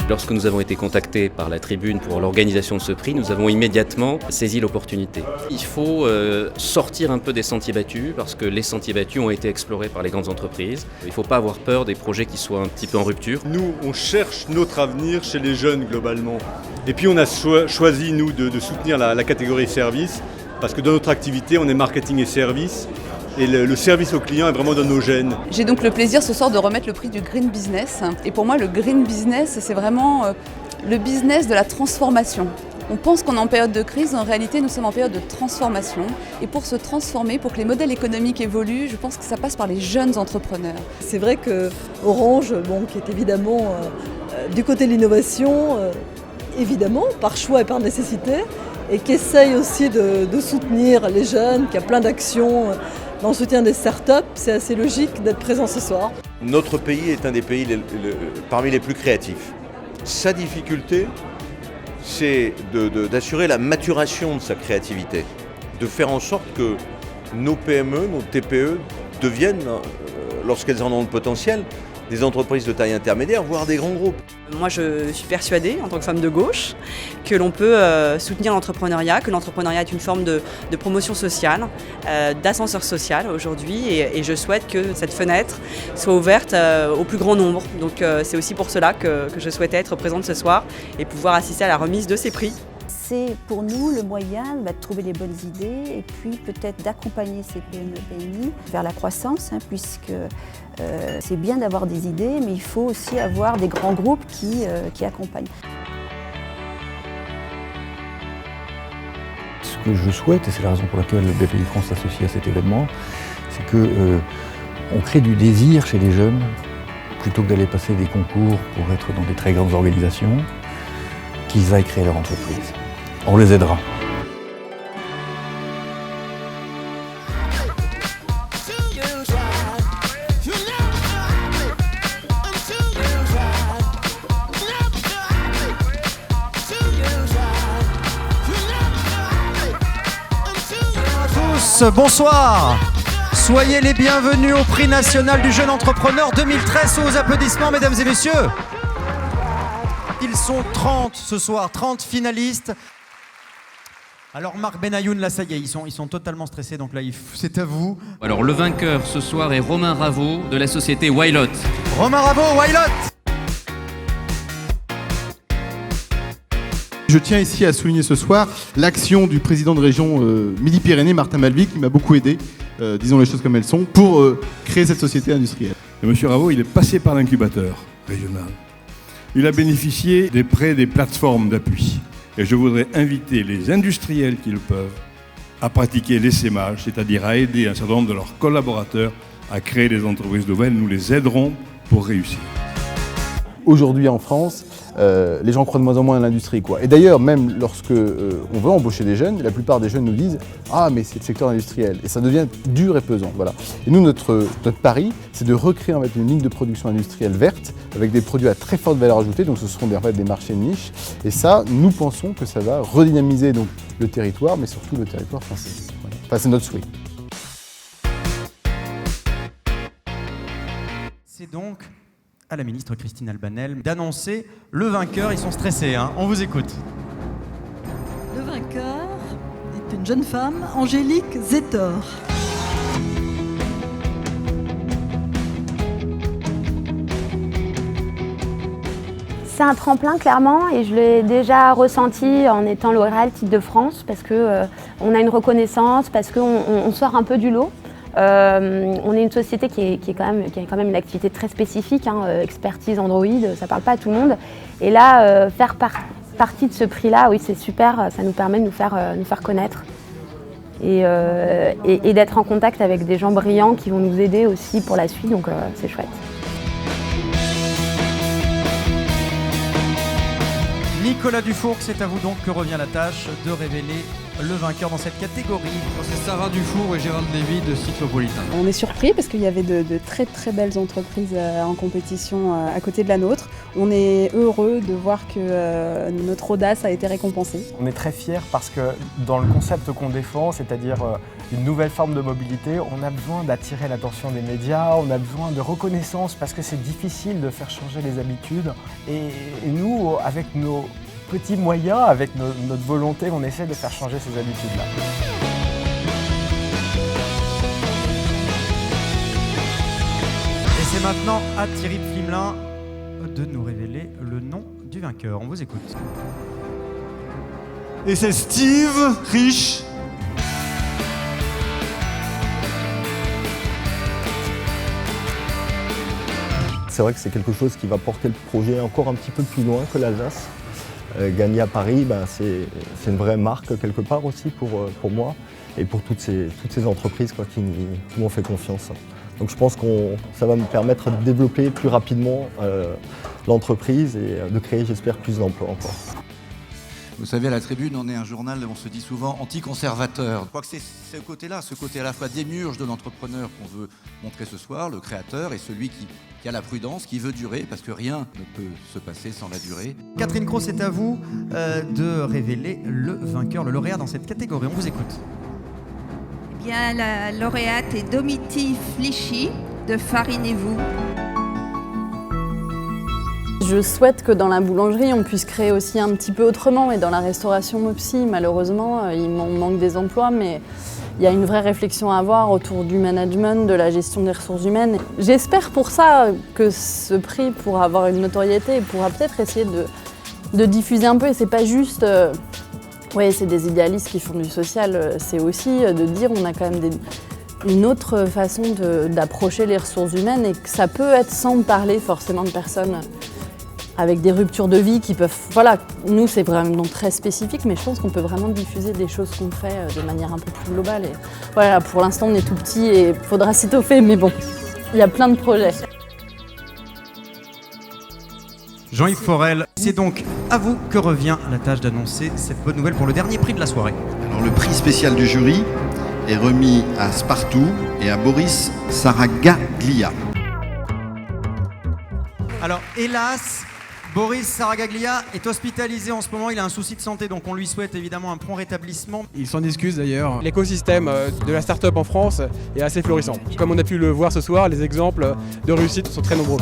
Lorsque nous avons été contactés par la Tribune pour l'organisation de ce prix, nous avons immédiatement saisi l'opportunité. Il faut sortir un peu des sentiers battus parce que les sentiers battus ont été explorés par les grandes entreprises. Il ne faut pas avoir peur des projets qui soient un petit peu en rupture. Nous, on cherche notre avenir chez les jeunes globalement. Et puis on a choisi, nous, de soutenir la catégorie services parce que dans notre activité, on est marketing et services. Et le service au client est vraiment dans nos gènes. J'ai donc le plaisir ce soir de remettre le prix du Green Business. Et pour moi, le Green Business, c'est vraiment le business de la transformation. On pense qu'on est en période de crise, en réalité nous sommes en période de transformation. Et pour se transformer, pour que les modèles économiques évoluent, je pense que ça passe par les jeunes entrepreneurs. C'est vrai que Orange, qui est évidemment du côté de l'innovation, évidemment, par choix et par nécessité, et qui essaye aussi de soutenir les jeunes, qui a plein d'actions dans le soutien des startups, c'est assez logique d'être présent ce soir. Notre pays est un des pays parmi les plus créatifs. Sa difficulté, c'est d'assurer la maturation de sa créativité, de faire en sorte que nos PME, nos TPE deviennent, lorsqu'elles en ont le potentiel, des entreprises de taille intermédiaire, voire des grands groupes. Moi, je suis persuadée, en tant que femme de gauche, que l'on peut soutenir l'entrepreneuriat, que l'entrepreneuriat est une forme de promotion sociale, d'ascenseur social aujourd'hui, et je souhaite que cette fenêtre soit ouverte au plus grand nombre. Donc c'est aussi pour cela que je souhaitais être présente ce soir et pouvoir assister à la remise de ces prix. C'est pour nous le moyen de trouver les bonnes idées et puis peut-être d'accompagner ces PME-PMI vers la croissance, puisque c'est bien d'avoir des idées, mais il faut aussi avoir des grands groupes qui accompagnent. Ce que je souhaite, et c'est la raison pour laquelle le BPI France s'associe à cet événement, c'est qu'on crée du désir chez les jeunes, plutôt que d'aller passer des concours pour être dans des très grandes organisations, qu'ils aillent créer leur entreprise. On les aidera. Bonsoir, soyez les bienvenus au prix national du jeune entrepreneur 2013 sous vos applaudissements, mesdames et messieurs. Ils sont 30 ce soir, 30 finalistes. Alors Marc Benayoun, là ça y est, ils sont totalement stressés, donc là c'est à vous. Alors le vainqueur ce soir est Romain Raveau de la société Wilot. Romain Raveau, Wilot. Je tiens ici à souligner ce soir l'action du président de région Midi-Pyrénées, Martin Malvy, qui m'a beaucoup aidé, disons les choses comme elles sont, pour créer cette société industrielle. Et Monsieur Raveau, il est passé par l'incubateur régional. Il a bénéficié des prêts des plateformes d'appui. Et je voudrais inviter les industriels qui le peuvent à pratiquer l'essaimage, c'est-à-dire à aider un certain nombre de leurs collaborateurs à créer des entreprises nouvelles. Nous les aiderons pour réussir. Aujourd'hui en France, les gens croient de moins en moins à l'industrie, Et d'ailleurs, même lorsque on veut embaucher des jeunes, la plupart des jeunes nous disent « Ah, mais c'est le secteur industriel ». Et ça devient dur et pesant. Voilà. Et nous, notre pari, c'est de recréer en fait, une ligne de production industrielle verte avec des produits à très forte valeur ajoutée. Donc ce seront en fait, des marchés de niche. Et ça, nous pensons que ça va redynamiser donc, le territoire, mais surtout le territoire français. Voilà. Enfin, c'est notre souhait. C'est donc à la ministre Christine Albanel d'annoncer le vainqueur. Ils sont stressés, on vous écoute. Le vainqueur est une jeune femme, Angélique Zetor. C'est un tremplin clairement et je l'ai déjà ressenti en étant lauréate titre de France parce qu'on a une reconnaissance, parce qu'on sort un peu du lot. On est une société qui a quand même une activité très spécifique, expertise Android, ça parle pas à tout le monde. Et là, faire partie de ce prix-là, oui, c'est super, ça nous permet de nous faire connaître et d'être en contact avec des gens brillants qui vont nous aider aussi pour la suite, donc c'est chouette. Nicolas Dufourcq, c'est à vous donc que revient la tâche de révéler le vainqueur dans cette catégorie. C'est Sarah Dufour et Gérald Lévy de Cyclopolitain. On est surpris parce qu'il y avait de très très belles entreprises en compétition à côté de la nôtre. On est heureux de voir que notre audace a été récompensée. On est très fiers parce que dans le concept qu'on défend, c'est-à-dire une nouvelle forme de mobilité, on a besoin d'attirer l'attention des médias, on a besoin de reconnaissance parce que c'est difficile de faire changer les habitudes. Et nous, avec nos petits moyens, avec notre volonté, on essaie de faire changer ces habitudes-là. Et c'est maintenant à Thierry Pflimelin de nous révéler le nom du vainqueur. On vous écoute. Et c'est Steve Rich. C'est vrai que c'est quelque chose qui va porter le projet encore un petit peu plus loin que l'Alsace. Gagner à Paris, c'est une vraie marque quelque part aussi pour moi et pour toutes ces entreprises qui m'ont fait confiance. Donc je pense que ça va me permettre de développer plus rapidement l'entreprise et de créer, j'espère, plus d'emplois encore. Vous savez, à la Tribune, on est un journal, on se dit souvent anti-conservateur. Je crois que c'est ce côté-là, ce côté à la fois démiurge de l'entrepreneur qu'on veut montrer ce soir, le créateur, et celui qui a la prudence, qui veut durer, parce que rien ne peut se passer sans la durée. Catherine Cros, c'est à vous de révéler le vainqueur, le lauréat dans cette catégorie. On vous écoute. Eh bien, la lauréate est Domiti Flichy de Farinez-vous. Je souhaite que dans la boulangerie, on puisse créer aussi un petit peu autrement, et dans la restauration aussi, malheureusement, il manque des emplois, mais il y a une vraie réflexion à avoir autour du management, de la gestion des ressources humaines. J'espère pour ça que ce prix pourra avoir une notoriété et pourra peut-être essayer de diffuser un peu, et c'est pas juste... Oui, c'est des idéalistes qui font du social, c'est aussi de dire on a quand même une autre façon d'approcher les ressources humaines, et que ça peut être sans parler forcément de personnes avec des ruptures de vie qui peuvent... Voilà, nous c'est vraiment très spécifique, mais je pense qu'on peut vraiment diffuser des choses qu'on fait de manière un peu plus globale. Et voilà, pour l'instant on est tout petit et il faudra s'étoffer, mais bon, il y a plein de projets. Jean-Yves Forel, c'est donc à vous que revient la tâche d'annoncer cette bonne nouvelle pour le dernier prix de la soirée. Alors le prix spécial du jury est remis à Spartou et à Boris Saragaglia. Alors hélas, Boris Saragaglia est hospitalisé en ce moment, il a un souci de santé, donc on lui souhaite évidemment un prompt rétablissement. Il s'en excuse d'ailleurs. L'écosystème de la start-up en France est assez florissant. Comme on a pu le voir ce soir, les exemples de réussite sont très nombreux.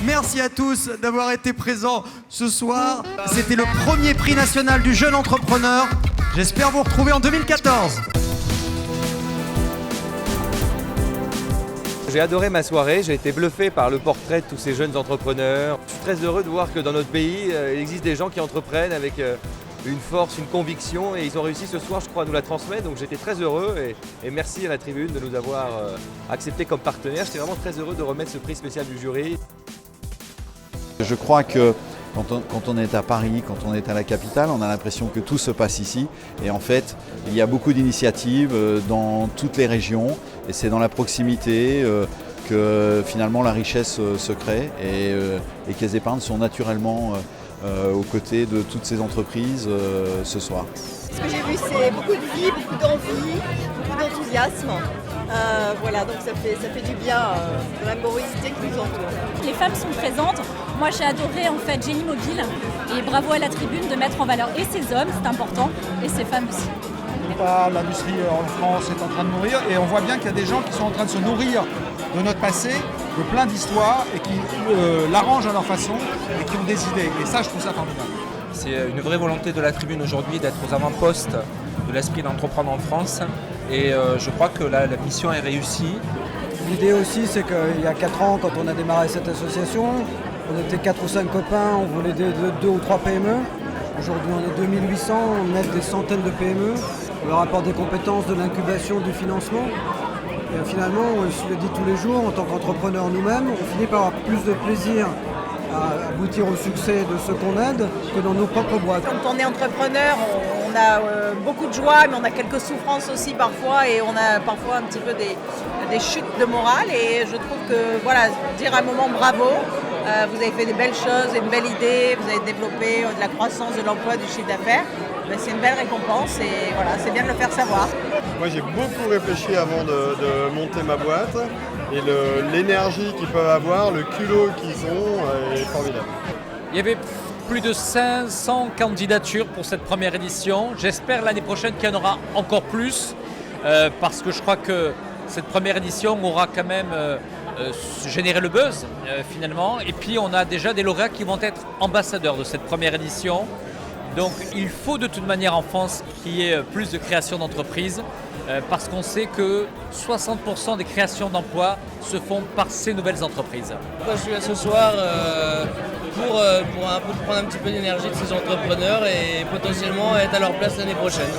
Merci à tous d'avoir été présents ce soir. C'était le premier prix national du jeune entrepreneur. J'espère vous retrouver en 2014. J'ai adoré ma soirée, j'ai été bluffé par le portrait de tous ces jeunes entrepreneurs. Je suis très heureux de voir que dans notre pays, il existe des gens qui entreprennent avec une force, une conviction, et ils ont réussi ce soir, je crois, à nous la transmettre. Donc j'étais très heureux et merci à la Tribune de nous avoir acceptés comme partenaires. J'étais vraiment très heureux de remettre ce prix spécial du jury. Je crois que quand on est à Paris, quand on est à la capitale, on a l'impression que tout se passe ici. Et en fait, il y a beaucoup d'initiatives dans toutes les régions. Et c'est dans la proximité que finalement la richesse se crée et Caisse d'épargne sont naturellement aux côtés de toutes ces entreprises ce soir. Ce que j'ai vu, c'est beaucoup de vie, beaucoup d'envie, beaucoup d'enthousiasme. Voilà, donc ça fait du bien de la morosité qui nous entoure. Les femmes sont présentes. Moi, j'ai adoré en fait Génie Mobile, et bravo à la Tribune de mettre en valeur et ces hommes, c'est important, et ces femmes aussi. L'industrie en France est en train de mourir, et on voit bien qu'il y a des gens qui sont en train de se nourrir de notre passé, de plein d'histoires, et qui l'arrangent à leur façon et qui ont des idées. Et ça, je trouve ça formidable. C'est une vraie volonté de la Tribune aujourd'hui d'être aux avant-postes de l'esprit d'entreprendre en France, et je crois que la mission est réussie. L'idée aussi, c'est qu'il y a 4 ans, quand on a démarré cette association, on était 4 ou 5 copains, on voulait 2 ou 3 PME. Aujourd'hui, on est 2800, on aide des centaines de PME. On leur apporte des compétences, de l'incubation, du financement. Et finalement, on se le dit tous les jours, en tant qu'entrepreneurs nous-mêmes, on finit par avoir plus de plaisir à aboutir au succès de ceux qu'on aide que dans nos propres boîtes. Quand on est entrepreneur, on a beaucoup de joie, mais on a quelques souffrances aussi parfois, et on a parfois un petit peu des chutes de morale. Et je trouve que voilà, dire un moment bravo, vous avez fait des belles choses, une belle idée, vous avez développé de la croissance, de l'emploi, du chiffre d'affaires. C'est une belle récompense et voilà, c'est bien de le faire savoir. Moi j'ai beaucoup réfléchi avant de monter ma boîte, et l'énergie qu'ils peuvent avoir, le culot qu'ils ont est formidable. Il y avait plus de 500 candidatures pour cette première édition. J'espère l'année prochaine qu'il y en aura encore plus parce que je crois que cette première édition aura quand même généré le buzz finalement. Et puis on a déjà des lauréats qui vont être ambassadeurs de cette première édition. Donc il faut de toute manière en France qu'il y ait plus de création d'entreprises parce qu'on sait que 60% des créations d'emplois se font par ces nouvelles entreprises. Moi, je suis là ce soir pour un peu prendre un petit peu d'énergie de ces entrepreneurs et potentiellement être à leur place l'année prochaine.